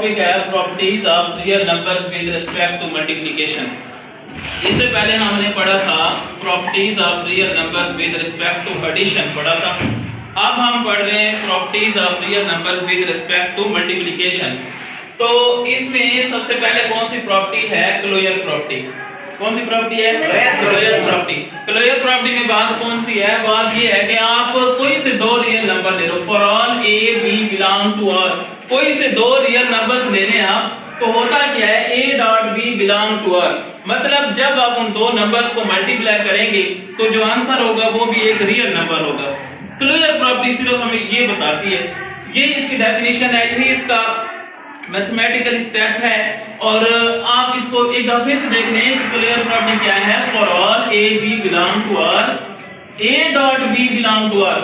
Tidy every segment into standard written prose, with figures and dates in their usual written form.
Topic है properties of real numbers with respect to multiplication. इससे पहले हमने पढ़ा था properties of real numbers with respect to addition पढ़ा था। अब हम पढ़ रहे हैं properties of real numbers with respect to multiplication. तो इसमें सबसे पहले कौन सी प्रॉपर्टी है? Closure property. कौन सी प्रॉपर्टी है? Closure property. क्लोजर प्रॉपर्टी में बात कौन सी है? बात ये है कि आप कोई से दो रियल नंबर ले लो, for all A B belong to R, कोई से दो रियल नंबर्स लेने आप, तो होता क्या है? a dot b belong to r, मतलब जब आप उन दो नंबर्स को मल्टीप्लाई करेंगे तो जो आंसर होगा वो भी एक रियल नंबर होगा। क्लोजर प्रॉपर्टी सिर्फ हमें ये बताती है, ये इसकी डेफिनेशन है, ये इसका मैथमेटिकल स्टेप है। और आप इसको एक दफे फिर से देख लें कि क्लोजर प्रॉपर्टी क्या है। For all a b belong to r, a dot b belong to r,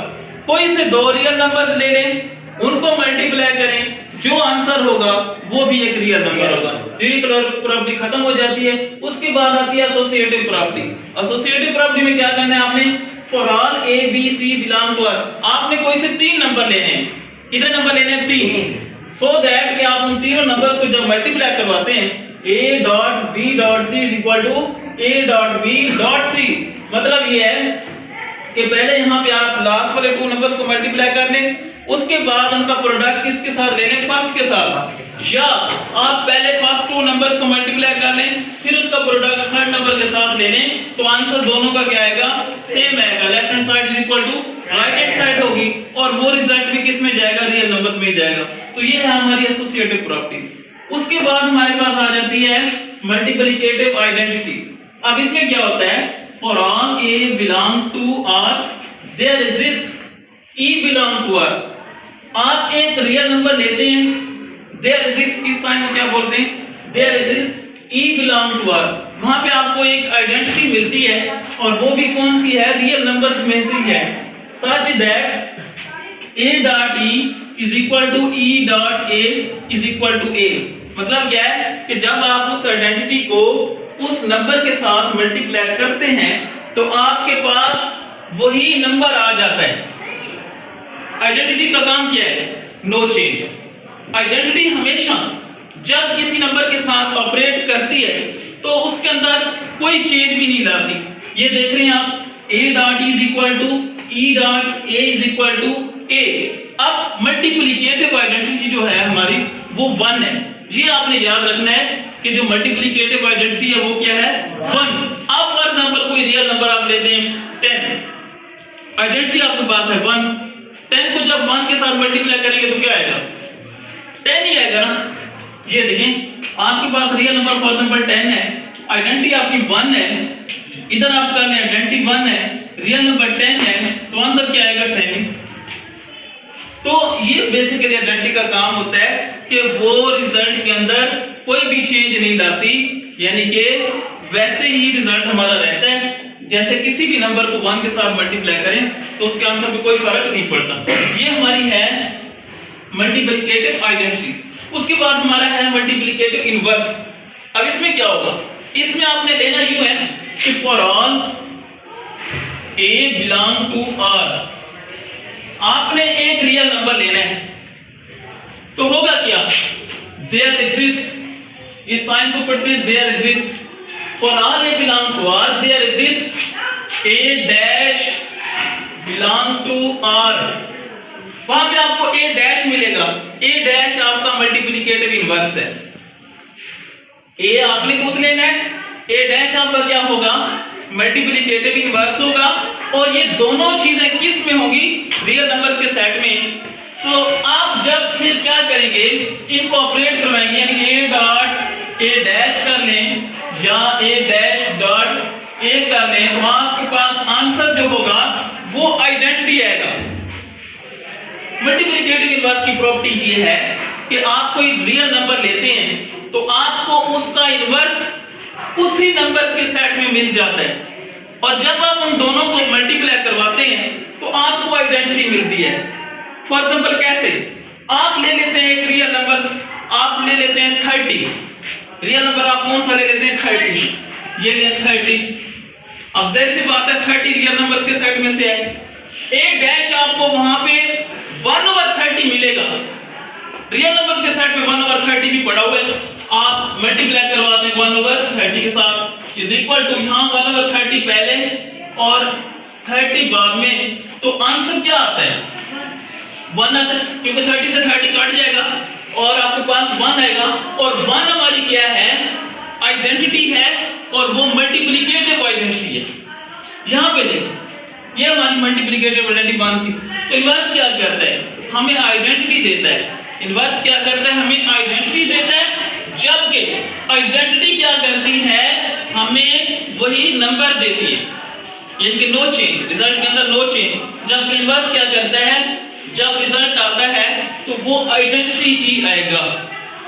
कोई से दो रियल नंबर्स ले लें, उनको मल्टीप्लाई करें, जो आंसर होगा वो भी एक रियल नंबर होगा। तो ये क्लोजर प्रॉपर्टी खत्म हो जाती है। उसके बाद आती है एसोसिएटिव प्रॉपर्टी। एसोसिएटिव प्रॉपर्टी में क्या करना है आपने? For all a b c belong to r, आपने कोई से तीन नंबर लेने हैं। कितने नंबर लेने हैं? तीन। सो दैट कि आप उन तीनों नंबर्स को जब मल्टीप्लाई करवाते हैं, a dot b dot c is equal to a dot b dot c, मतलब ये है कि पहले यहाँ पे आप लास्ट वाले टू नंबर्स को मल्टीप्लाई कर लें, उसके बाद उनका प्रोडक्ट किसके साथ ले लें? फर्स्ट के साथ। या आप पहले फर्स्ट टू नंबर्स को मल्टीप्लाई कर लें, फिर उसका प्रोडक्ट थर्ड नंबर के साथ ले लें, तो आंसर दोनों का क्या आएगा? सेम आएगा। Left hand side is equal to right hand side होगी, और वो रिजल्ट भी किस में जाएगा? रियल नंबर्स में जाएगा। तो ये है हमारी एसोसिएटिव प्रॉपर्टी। उसके बाद हमारे पास आ जाती है मल्टीप्लिकेटिव आइडेंटिटी। अब इसमें क्या होता है? For all a belong to r, there exist e belong to r। आप एक रियल नंबर लेते हैं, देयर एग्जिस्ट, इस साइन को क्या बोलते हैं? There exist e belong to r। वहां पे आपको एक आइडेंटिटी मिलती है, और वो भी कौन सी है? रियल नंबर्स में से ही है। Such that a dot e is equal to e dot a is equal to a। मतलब क्या है कि जब आप उस आइडेंटिटी को उस नंबर के साथ मल्टीप्लाई करते हैं तो आपके पास वही नंबर आ जाता है। आइडेंटिटी का काम क्या है? No change. आइडेंटिटी हमेशा जब किसी नंबर के साथ ऑपरेट करती है तो उसके अंदर कोई चेंज भी नहीं लाती। ये देख रहे हैं आप, a dot is equal to e dot a is equal to a। अब मल्टीप्लिकेटिव आइडेंटिटी जो है हमारी वो 1 है। ये आपने याद रखना है कि जो मल्टीप्लिकेटिव आइडेंटिटी है वो क्या है? 1। अब फॉर एग्जांपल कोई रियल नंबर आप लेते हैं 10, आइडेंटिटी आपके पास है 1। 10 को जब 1 के साथ मल्टीप्लाई करेंगे तो क्या आएगा? 10 ही आएगा ना। ये देखें, आपके पास रियल नंबर फॉर एग्जांपल 10 है, आइडेंटिटी आपकी 1 है, इधर आप कर लें आइडेंटिटी 1 है, रियल नंबर 10 है, तो आंसर क्या आएगा? 10। तो ये बेसिकली आइडेंटिटी का काम होता है कि वो रिजल्ट के अंदर कोई भी चेंज नहीं लाती, यानी कि वैसे ही रिजल्ट हमारा रहता है। जैसे किसी भी नंबर को 1 के साथ मल्टीप्लाई करें तो उसके आंसर में कोई फर्क नहीं पड़ता। ये हमारी है मल्टीप्लिकेटिव आइडेंटिटी। उसके बाद हमारा है मल्टीप्लिकेटिव इनवर्स। अब इसमें क्या होगा? इसमें आपने लेना यूं है कि for all a belong to r, आपने एक रियल नंबर लेना है, तो होगा क्या? देयर एग्जिस्ट, इस साइन को पढ़ते हैं there exist, for all a belong to r, there exist a dash belong to r। वहां पे आपको a डैश मिलेगा। a डैश आपका मल्टीप्लिकेटिव इनवर्स है। a आपने खुद लेना है, a डैश आपका क्या होगा? मल्टीप्लिकेटिव इनवर्स होगा। और ये दोनों चीजें किस में होंगी? रियल नंबर्स के सेट में। तो आप जब फिर क्या करेंगे? इनको ऑपरेट करवाएंगे, यानी कि a डॉट a डैश कर लें या a डैश डॉट a कर लें, तो आपके पास आंसर जो होगा वो आइडेंटिटी आएगा। मल्टीप्लिकेटिव इनवर्स की प्रॉपर्टी ये है कि आप कोई रियल नंबर लेते हैं तो आपको उसका इनवर्स उसी नंबर्स के सेट में मिल जाता है, और जब आप उन दोनों को मल्टीप्लाई करवाते हैं तो आपको आइडेंटिटी मिलती है। फॉर एग्जांपल कैसे? आप ले लेते हैं एक रियल नंबर, आप ले लेते हैं 30। रियल नंबर आप कौन सा ले लेते हैं? 30। ये लें 30। अब जाहिर सी बात है 30 रियल नंबर्स के सेट में से है। एक डैश आपको वहां पे 1/30 मिलेगा। रियल नंबर्स के सेट में 1/30 भी 30 के साथ इज इक्वल टू यहाँ 1/30 पहले और 30 बाद में, तो आंसर क्या आता है 1 आता है, क्योंकि 30 से 30 कट जाएगा और आपके पास 1 आएगा। और 1 हमारी क्या है, आइडेंटिटी है और वो मल्टीप्लिकेटिव आइडेंटिटी है। यहाँ पे देखिए ये हमारी मल्टीप्लिकेटिव आइडेंटिटी 1 थी। तो इनवर्स क्या करता है, हमें आइडेंटिटी देता है। इनवर्स क्या करता है, हमें आइडेंटिटी देता है, जबकि आइडेंटिटी क्या करती है, हमें वही नंबर देती है, यानी कि नो चेंज, रिजल्ट के अंदर नो चेंज। जबकि इनवर्स क्या करता है, जब रिजल्ट आता है तो वो आइडेंटिटी ही आएगा,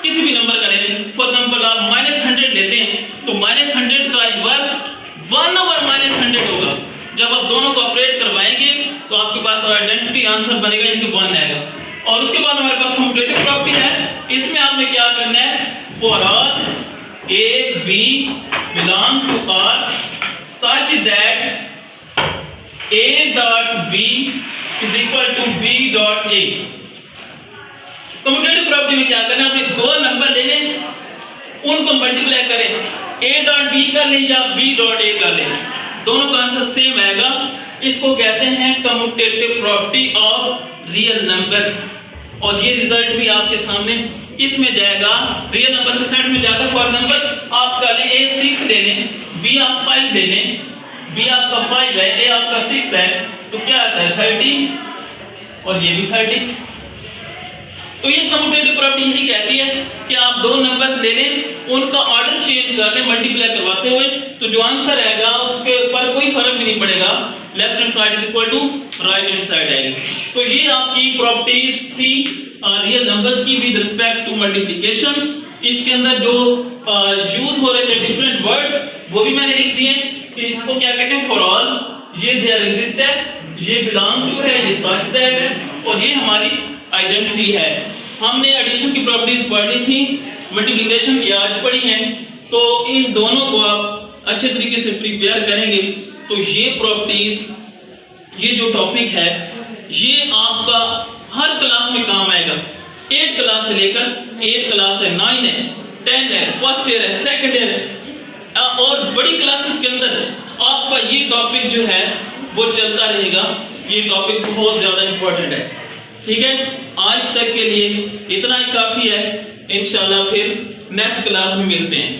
किसी भी नंबर का ले लें। फॉर एग्जांपल आप -100 लेते हैं तो -100 का इनवर्स 1/-100 होगा। जब आप दोनों को ऑपरेट करवाएंगे तो आपके पास आइडेंटिटी आंसर बनेगा, यानी कि 1 आएगा। और उसके बाद हमारे पास कम्यूटेटिव प्रॉपर्टी है। इसमें आपने क्या करना है, for all A B belong to R such that a dot b is equal to b dot a। Commutative property में क्या करना है, आपने दो नंबर लेने, उनको मल्टीप्लाई करें, a डॉट b कर लें या b डॉट a कर लें, दोनों का आंसर सेम आएगा। इसको कहते हैं commutative property of real numbers. और ये रिजल्ट भी आपके सामने इसमें जाएगा, रियल नंबर के सेट में जाता है। फॉर एग्जांपल आप कर लें a 6 ले लें, b आप 5 ले लें, b आपका 5 है, a आपका 6 है, तो क्या आता है 30 और ये भी 30। तो ये कम्यूटेटिव प्रॉपर्टी यही कहती है कि आप दो नंबर्स ले लें, उनका ऑर्डर चेंज कर लें मल्टीप्लाई करवाते हुए, तो जो आंसर आएगा उसके ऊपर कोई फर्क भी नहीं पड़ेगा, left hand side is equal to right hand side आएगी। तो ये आपकी प्रॉपर्टीज थी रियल नंबर्स की विद रिस्पेक्ट टू मल्टीप्लिकेशन। इसके अंदर जो यूज हो रहे थे डिफरेंट वर्ड्स वो भी मैंने लिख दिए कि इसको क्या कहते हैं, फॉर ऑल, ये देयर एग्जिस्ट है, ये बिलोंग टू है, ये सच दैट है, और ये हमारी आइडेंटिटी है। हमने एडिशन की प्रॉपर्टीज पढ़ ली थी, मल्टीप्लिकेशन की आज पढ़ी हैं, तो इन दोनों को आप अच्छे तरीके से प्रिपेयर करेंगे तो ये प्रॉपर्टीज, ये जो टॉपिक है, ये आपका हर क्लास में काम आएगा। 8 क्लास से लेकर 8 क्लास है, 9 है, 10 है, फर्स्ट ईयर है, सेकंड ईयर है, और बड़ी क्लासेस के अंदर आपका ये टॉपिक जो है वो चलता रहेगा। ये टॉपिक बहुत ज्यादा इंपॉर्टेंट है। ठीक है, आज तक के लिए इतना ही काफी है। इंशाल्लाह फिर नेक्स्ट क्लास में मिलते हैं।